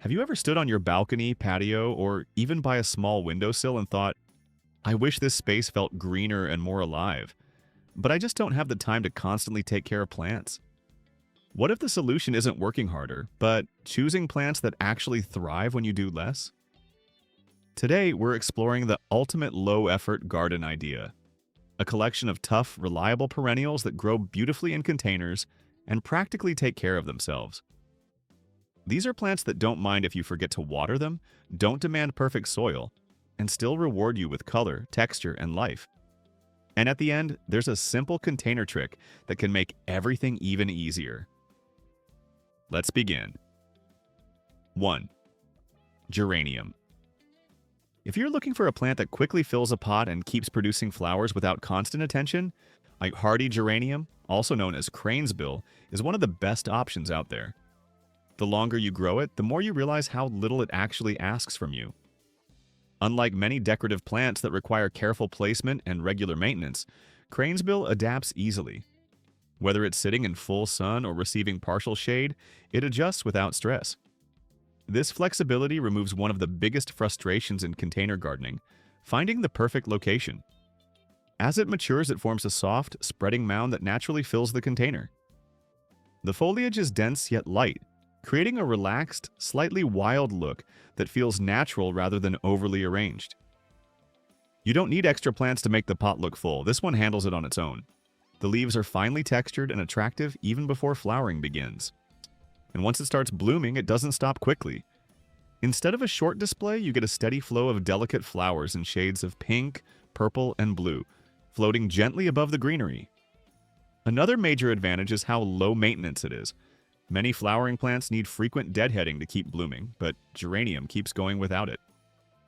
Have you ever stood on your balcony, patio, or even by a small windowsill and thought, I wish this space felt greener and more alive, but I just don't have the time to constantly take care of plants? What if the solution isn't working harder, but choosing plants that actually thrive when you do less? Today, we're exploring the ultimate low-effort garden idea, a collection of tough, reliable perennials that grow beautifully in containers and practically take care of themselves. These are plants that don't mind if you forget to water them, don't demand perfect soil, and still reward you with color, texture, and life. And at the end, there's a simple container trick that can make everything even easier. Let's begin. 1. Geranium. If you're looking for a plant that quickly fills a pot and keeps producing flowers without constant attention, a hardy geranium, also known as cranesbill, is one of the best options out there. The longer you grow it, the more you realize how little it actually asks from you. Unlike many decorative plants that require careful placement and regular maintenance, cranesbill adapts easily. Whether it's sitting in full sun or receiving partial shade, it adjusts without stress. This flexibility removes one of the biggest frustrations in container gardening, finding the perfect location. As it matures, it forms a soft, spreading mound that naturally fills the container. The foliage is dense yet light, creating a relaxed, slightly wild look that feels natural rather than overly arranged. You don't need extra plants to make the pot look full. This one handles it on its own. The leaves are finely textured and attractive even before flowering begins. And once it starts blooming, it doesn't stop quickly. Instead of a short display, you get a steady flow of delicate flowers in shades of pink, purple, and blue, floating gently above the greenery. Another major advantage is how low maintenance it is. Many flowering plants need frequent deadheading to keep blooming, but geranium keeps going without it.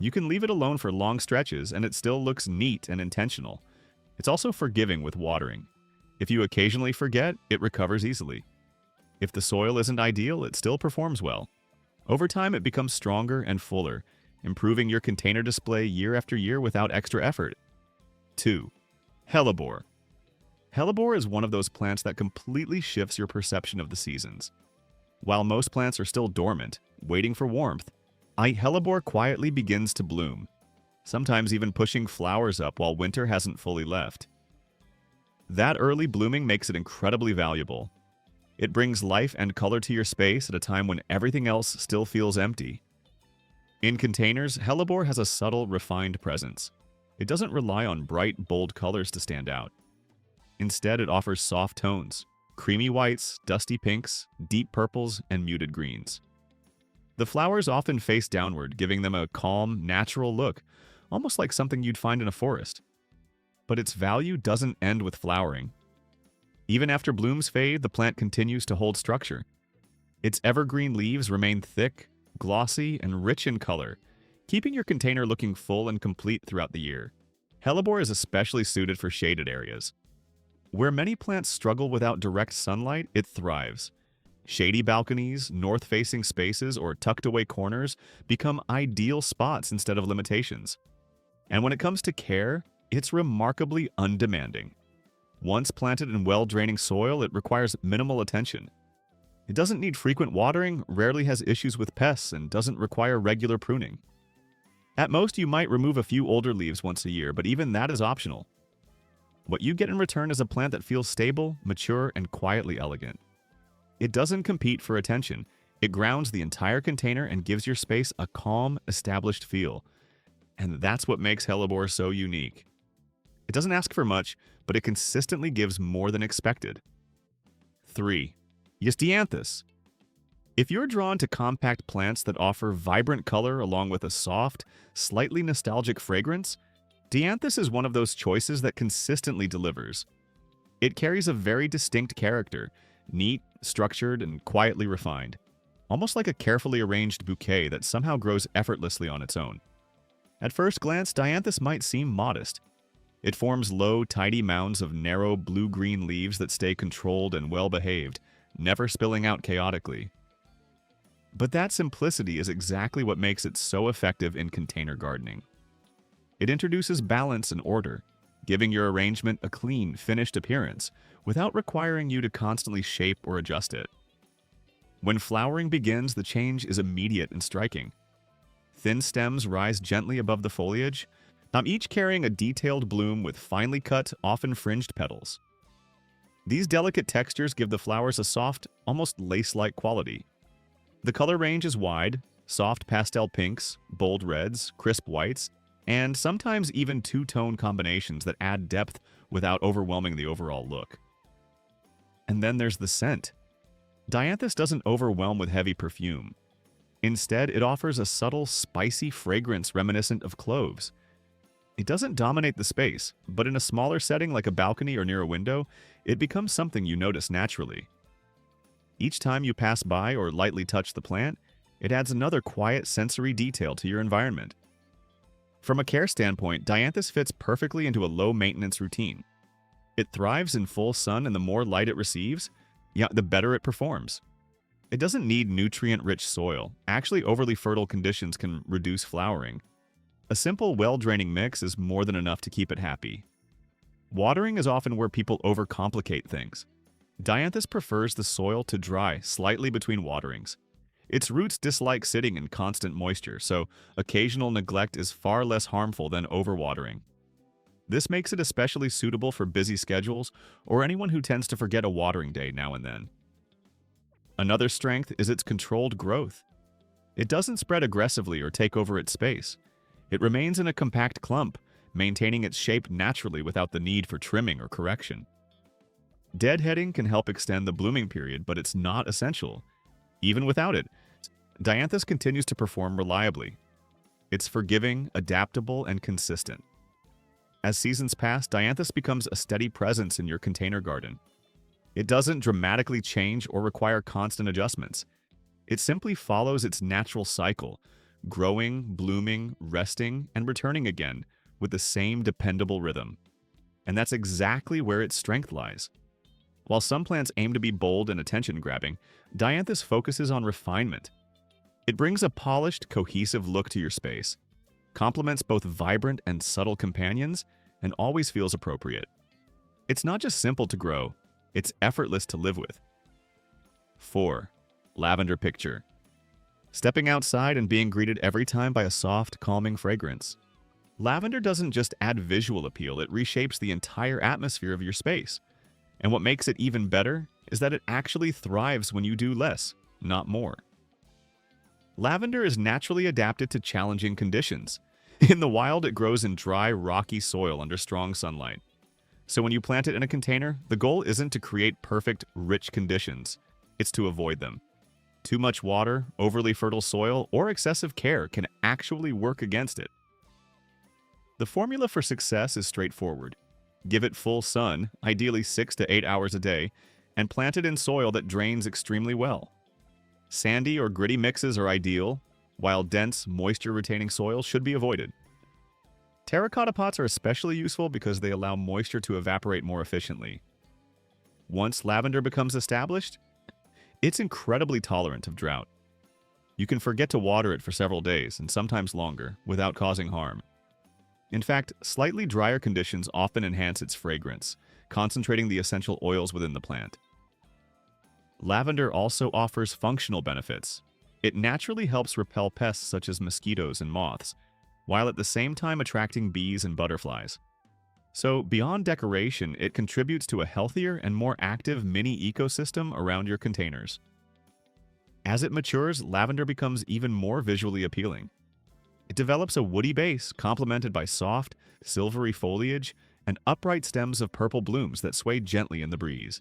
You can leave it alone for long stretches, and it still looks neat and intentional. It's also forgiving with watering. If you occasionally forget, it recovers easily. If the soil isn't ideal, it still performs well. Over time, it becomes stronger and fuller, improving your container display year after year without extra effort. 2. Hellebore. Hellebore is one of those plants that completely shifts your perception of the seasons. While most plants are still dormant, waiting for warmth, a hellebore quietly begins to bloom, sometimes even pushing flowers up while winter hasn't fully left. That early blooming makes it incredibly valuable. It brings life and color to your space at a time when everything else still feels empty. In containers, hellebore has a subtle, refined presence. It doesn't rely on bright, bold colors to stand out. Instead, it offers soft tones, creamy whites, dusty pinks, deep purples, and muted greens. The flowers often face downward, giving them a calm, natural look, almost like something you'd find in a forest. But its value doesn't end with flowering. Even after blooms fade, the plant continues to hold structure. Its evergreen leaves remain thick, glossy, and rich in color, keeping your container looking full and complete throughout the year. Hellebore is especially suited for shaded areas. Where many plants struggle without direct sunlight, it thrives. Shady balconies, north-facing spaces, or tucked-away corners become ideal spots instead of limitations. And when it comes to care, it's remarkably undemanding. Once planted in well-draining soil, it requires minimal attention. It doesn't need frequent watering, rarely has issues with pests, and doesn't require regular pruning. At most, you might remove a few older leaves once a year, but even that is optional. What you get in return is a plant that feels stable, mature, and quietly elegant. It doesn't compete for attention. It grounds the entire container and gives your space a calm, established feel. And that's what makes hellebore so unique. It doesn't ask for much, but it consistently gives more than expected. 3. Eustayanthus. If you're drawn to compact plants that offer vibrant color along with a soft, slightly nostalgic fragrance, Dianthus is one of those choices that consistently delivers. It carries a very distinct character, neat, structured, and quietly refined, almost like a carefully arranged bouquet that somehow grows effortlessly on its own. At first glance, Dianthus might seem modest. It forms low, tidy mounds of narrow blue-green leaves that stay controlled and well-behaved, never spilling out chaotically. But that simplicity is exactly what makes it so effective in container gardening. It introduces balance and order, giving your arrangement a clean, finished appearance without requiring you to constantly shape or adjust it. When flowering begins, the change is immediate and striking. Thin stems rise gently above the foliage, each carrying a detailed bloom with finely cut, often fringed petals. These delicate textures give the flowers a soft, almost lace-like quality. The color range is wide: soft pastel pinks, bold reds, crisp whites, and sometimes even two-tone combinations that add depth without overwhelming the overall look. And then there's the scent. Dianthus doesn't overwhelm with heavy perfume. Instead, it offers a subtle, spicy fragrance reminiscent of cloves. It doesn't dominate the space, but in a smaller setting like a balcony or near a window, it becomes something you notice naturally. Each time you pass by or lightly touch the plant, it adds another quiet sensory detail to your environment. From a care standpoint, Dianthus fits perfectly into a low-maintenance routine. It thrives in full sun, and the more light it receives, the better it performs. It doesn't need nutrient-rich soil. Actually, overly fertile conditions can reduce flowering. A simple, well-draining mix is more than enough to keep it happy. Watering is often where people overcomplicate things. Dianthus prefers the soil to dry slightly between waterings. Its roots dislike sitting in constant moisture, so occasional neglect is far less harmful than overwatering. This makes it especially suitable for busy schedules or anyone who tends to forget a watering day now and then. Another strength is its controlled growth. It doesn't spread aggressively or take over its space. It remains in a compact clump, maintaining its shape naturally without the need for trimming or correction. Deadheading can help extend the blooming period, but it's not essential. Even without it, Dianthus continues to perform reliably. It's forgiving, adaptable, and consistent. As seasons pass, Dianthus becomes a steady presence in your container garden. It doesn't dramatically change or require constant adjustments. It simply follows its natural cycle, growing, blooming, resting, and returning again with the same dependable rhythm. And that's exactly where its strength lies. While some plants aim to be bold and attention-grabbing, Dianthus focuses on refinement. It brings a polished, cohesive look to your space, complements both vibrant and subtle companions, and always feels appropriate. It's not just simple to grow, it's effortless to live with. 4. Lavender picture. Stepping outside and being greeted every time by a soft, calming fragrance. Lavender doesn't just add visual appeal, it reshapes the entire atmosphere of your space. And what makes it even better is that it actually thrives when you do less, not more. Lavender is naturally adapted to challenging conditions. In the wild, it grows in dry, rocky soil under strong sunlight. So when you plant it in a container, the goal isn't to create perfect, rich conditions. It's to avoid them. Too much water, overly fertile soil, or excessive care can actually work against it. The formula for success is straightforward. Give it full sun, ideally 6 to 8 hours a day, and plant it in soil that drains extremely well. Sandy or gritty mixes are ideal, while dense, moisture-retaining soil should be avoided. Terracotta pots are especially useful because they allow moisture to evaporate more efficiently. Once lavender becomes established, it's incredibly tolerant of drought. You can forget to water it for several days, and sometimes longer, without causing harm. In fact, slightly drier conditions often enhance its fragrance, concentrating the essential oils within the plant. Lavender also offers functional benefits. It naturally helps repel pests such as mosquitoes and moths, while at the same time attracting bees and butterflies. So, beyond decoration, it contributes to a healthier and more active mini ecosystem around your containers. As it matures, lavender becomes even more visually appealing. It develops a woody base complemented by soft, silvery foliage and upright stems of purple blooms that sway gently in the breeze.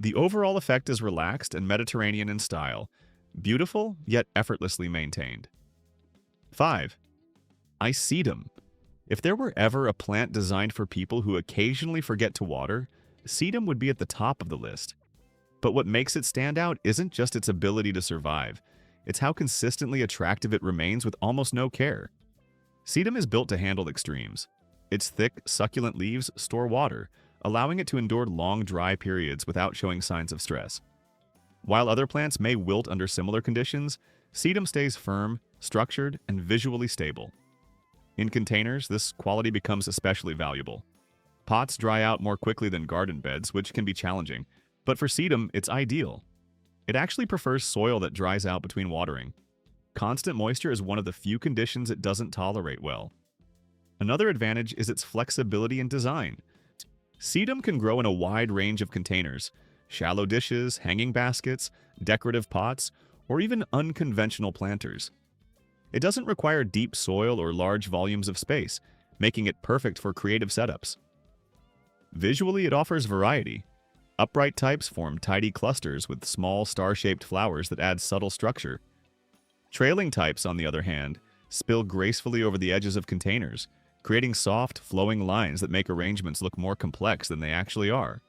The overall effect is relaxed and Mediterranean in style, beautiful yet effortlessly maintained. 5. Icetum. If there were ever a plant designed for people who occasionally forget to water, sedum would be at the top of the list. But what makes it stand out isn't just its ability to survive, it's how consistently attractive it remains with almost no care. Sedum is built to handle extremes. Its thick, succulent leaves store water, allowing it to endure long, dry periods without showing signs of stress. While other plants may wilt under similar conditions, sedum stays firm, structured, and visually stable. In containers, this quality becomes especially valuable. Pots dry out more quickly than garden beds, which can be challenging, but for sedum, it's ideal. It actually prefers soil that dries out between watering. Constant moisture is one of the few conditions it doesn't tolerate well. Another advantage is its flexibility in design. Sedum can grow in a wide range of containers: shallow dishes, hanging baskets, decorative pots, or even unconventional planters. It doesn't require deep soil or large volumes of space, making it perfect for creative setups. Visually, it offers variety. Upright types form tidy clusters with small star-shaped flowers that add subtle structure. Trailing types, on the other hand, spill gracefully over the edges of containers, creating soft, flowing lines that make arrangements look more complex than they actually are.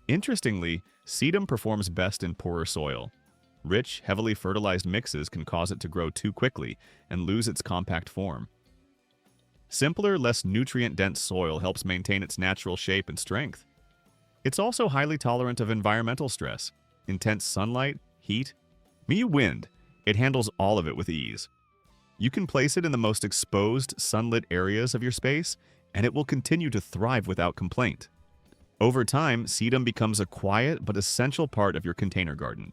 Interestingly, sedum performs best in poorer soil. Rich, heavily fertilized mixes can cause it to grow too quickly and lose its compact form. Simpler, less nutrient-dense soil helps maintain its natural shape and strength. It's also highly tolerant of environmental stress, intense sunlight, heat, wind. It handles all of it with ease. You can place it in the most exposed, sunlit areas of your space, and it will continue to thrive without complaint. Over time, sedum becomes a quiet but essential part of your container garden.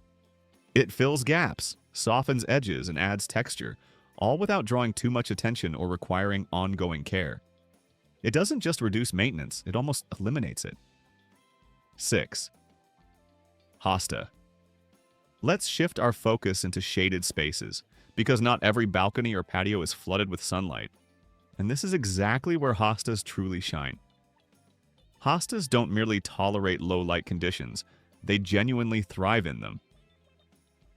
It fills gaps, softens edges, and adds texture, all without drawing too much attention or requiring ongoing care. It doesn't just reduce maintenance, it almost eliminates it. 6. Hosta. Let's shift our focus into shaded spaces, because not every balcony or patio is flooded with sunlight. And this is exactly where hostas truly shine. Hostas don't merely tolerate low light conditions, they genuinely thrive in them.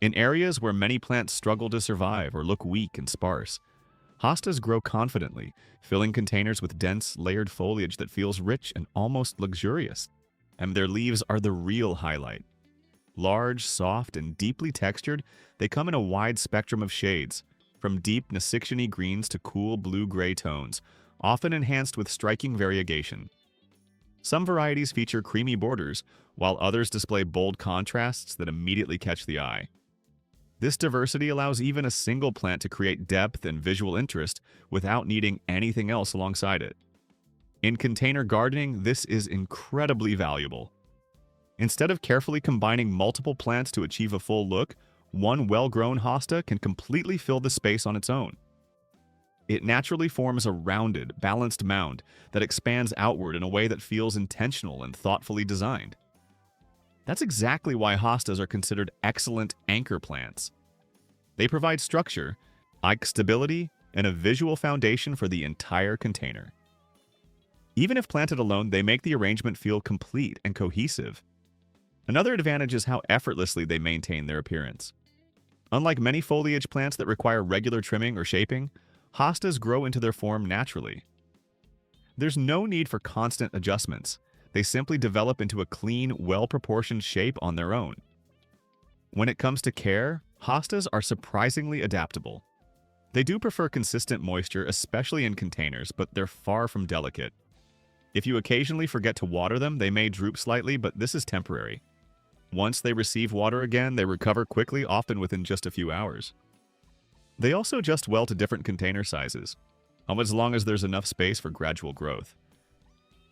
In areas where many plants struggle to survive or look weak and sparse, hostas grow confidently, filling containers with dense, layered foliage that feels rich and almost luxurious. And their leaves are the real highlight. Large, soft, and deeply textured, they come in a wide spectrum of shades, from deep Nasictiony greens to cool blue-gray tones, often enhanced with striking variegation. Some varieties feature creamy borders, while others display bold contrasts that immediately catch the eye. This diversity allows even a single plant to create depth and visual interest without needing anything else alongside it. In container gardening, this is incredibly valuable. Instead of carefully combining multiple plants to achieve a full look, one well-grown hosta can completely fill the space on its own. It naturally forms a rounded, balanced mound that expands outward in a way that feels intentional and thoughtfully designed. That's exactly why hostas are considered excellent anchor plants. They provide structure, stability, and a visual foundation for the entire container. Even if planted alone, they make the arrangement feel complete and cohesive. Another advantage is how effortlessly they maintain their appearance. Unlike many foliage plants that require regular trimming or shaping, hostas grow into their form naturally. There's no need for constant adjustments. They simply develop into a clean, well-proportioned shape on their own. When it comes to care, hostas are surprisingly adaptable. They do prefer consistent moisture, especially in containers, but they're far from delicate. If you occasionally forget to water them, they may droop slightly, but this is temporary. Once they receive water again, they recover quickly, often within just a few hours. They also adjust well to different container sizes, as long as there's enough space for gradual growth.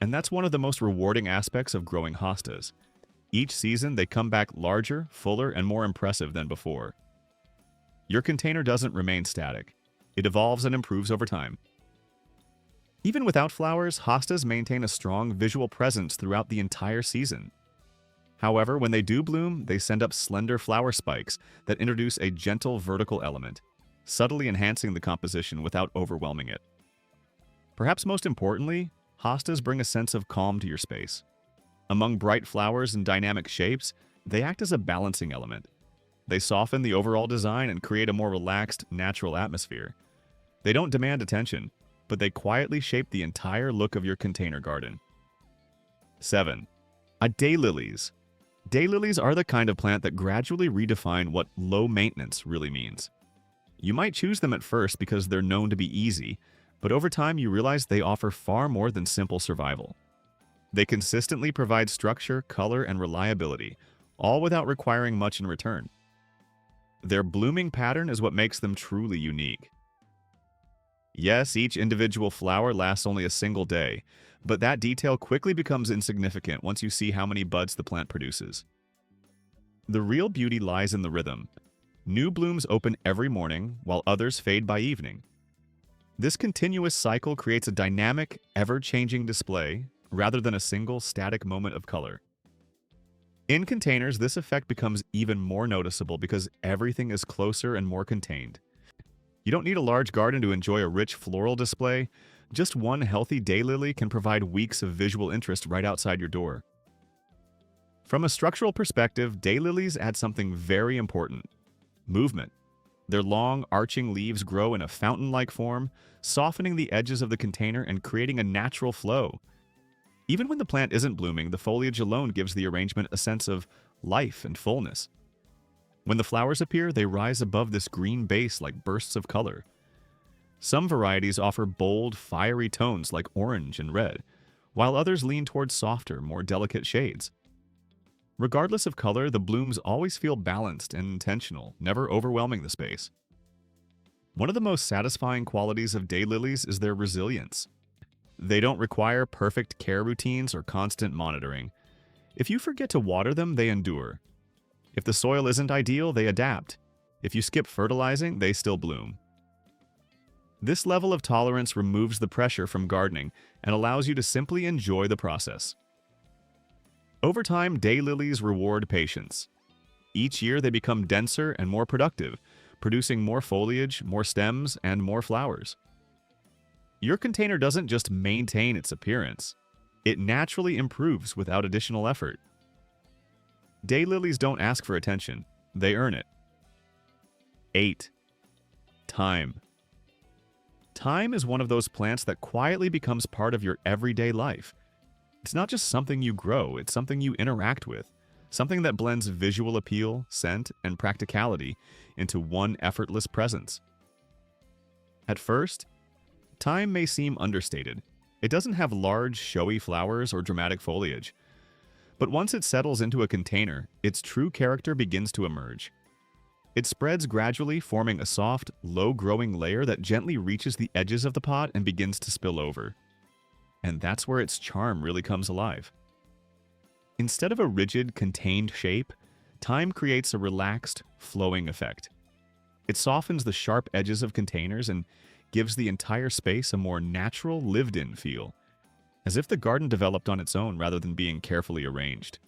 And that's one of the most rewarding aspects of growing hostas. Each season, they come back larger, fuller, and more impressive than before. Your container doesn't remain static. It evolves and improves over time. Even without flowers, hostas maintain a strong visual presence throughout the entire season. However, when they do bloom, they send up slender flower spikes that introduce a gentle vertical element, subtly enhancing the composition without overwhelming it. Perhaps most importantly, hostas bring a sense of calm to your space. Among bright flowers and dynamic shapes, they act as a balancing element. They soften the overall design and create a more relaxed, natural atmosphere. They don't demand attention, but they quietly shape the entire look of your container garden. 7. Daylilies. Daylilies are the kind of plant that gradually redefine what low maintenance really means. You might choose them at first because they're known to be easy, but over time you realize they offer far more than simple survival. They consistently provide structure, color, and reliability, all without requiring much in return. Their blooming pattern is what makes them truly unique. Yes, each individual flower lasts only a single day, but that detail quickly becomes insignificant once you see how many buds the plant produces. The real beauty lies in the rhythm. New blooms open every morning, while others fade by evening. This continuous cycle creates a dynamic, ever-changing display rather than a single static moment of color. In containers, this effect becomes even more noticeable because everything is closer and more contained. You don't need a large garden to enjoy a rich floral display. Just one healthy daylily can provide weeks of visual interest right outside your door. From a structural perspective, daylilies add something very important: movement. Their long, arching leaves grow in a fountain-like form, softening the edges of the container and creating a natural flow. Even when the plant isn't blooming, the foliage alone gives the arrangement a sense of life and fullness. When the flowers appear, they rise above this green base like bursts of color. Some varieties offer bold, fiery tones like orange and red, while others lean towards softer, more delicate shades. Regardless of color, the blooms always feel balanced and intentional, never overwhelming the space. One of the most satisfying qualities of daylilies is their resilience. They don't require perfect care routines or constant monitoring. If you forget to water them, they endure. If the soil isn't ideal, they adapt. If you skip fertilizing, they still bloom. This level of tolerance removes the pressure from gardening and allows you to simply enjoy the process. Over time, daylilies reward patience. Each year, they become denser and more productive, producing more foliage, more stems, and more flowers. Your container doesn't just maintain its appearance, it naturally improves without additional effort. Daylilies don't ask for attention, they earn it. 8. Time. Time is one of those plants that quietly becomes part of your everyday life. It's not just something you grow, it's something you interact with, something that blends visual appeal, scent, and practicality into one effortless presence. At first, time may seem understated. It doesn't have large, showy flowers or dramatic foliage. But once it settles into a container, its true character begins to emerge. It spreads gradually, forming a soft, low-growing layer that gently reaches the edges of the pot and begins to spill over. And that's where its charm really comes alive. Instead of a rigid, contained shape, time creates a relaxed, flowing effect. It softens the sharp edges of containers and gives the entire space a more natural, lived-in feel, as if the garden developed on its own rather than being carefully arranged.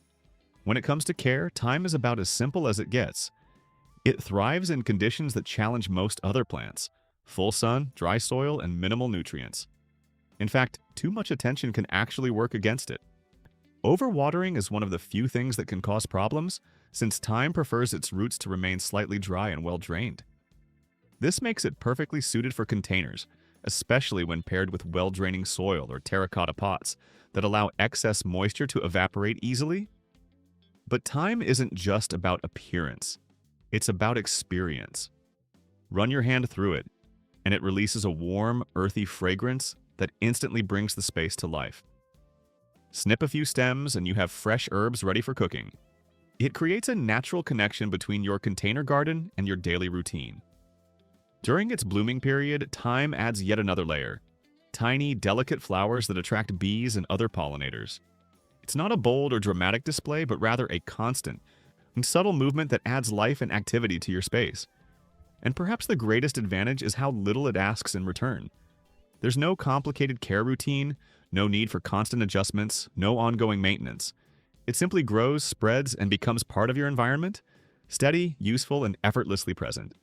When it comes to care, time is about as simple as it gets. It thrives in conditions that challenge most other plants: full sun, dry soil, and minimal nutrients. In fact, too much attention can actually work against it. Overwatering is one of the few things that can cause problems, since time prefers its roots to remain slightly dry and well-drained. This makes it perfectly suited for containers, especially when paired with well-draining soil or terracotta pots that allow excess moisture to evaporate easily. But time isn't just about appearance. It's about experience. Run your hand through it, and it releases a warm, earthy fragrance that instantly brings the space to life. Snip a few stems and you have fresh herbs ready for cooking. It creates a natural connection between your container garden and your daily routine. During its blooming period, time adds yet another layer: tiny, delicate flowers that attract bees and other pollinators. It's not a bold or dramatic display, but rather a constant and subtle movement that adds life and activity to your space. And perhaps the greatest advantage is how little it asks in return. There's no complicated care routine, no need for constant adjustments, no ongoing maintenance. It simply grows, spreads, and becomes part of your environment, steady, useful, and effortlessly present.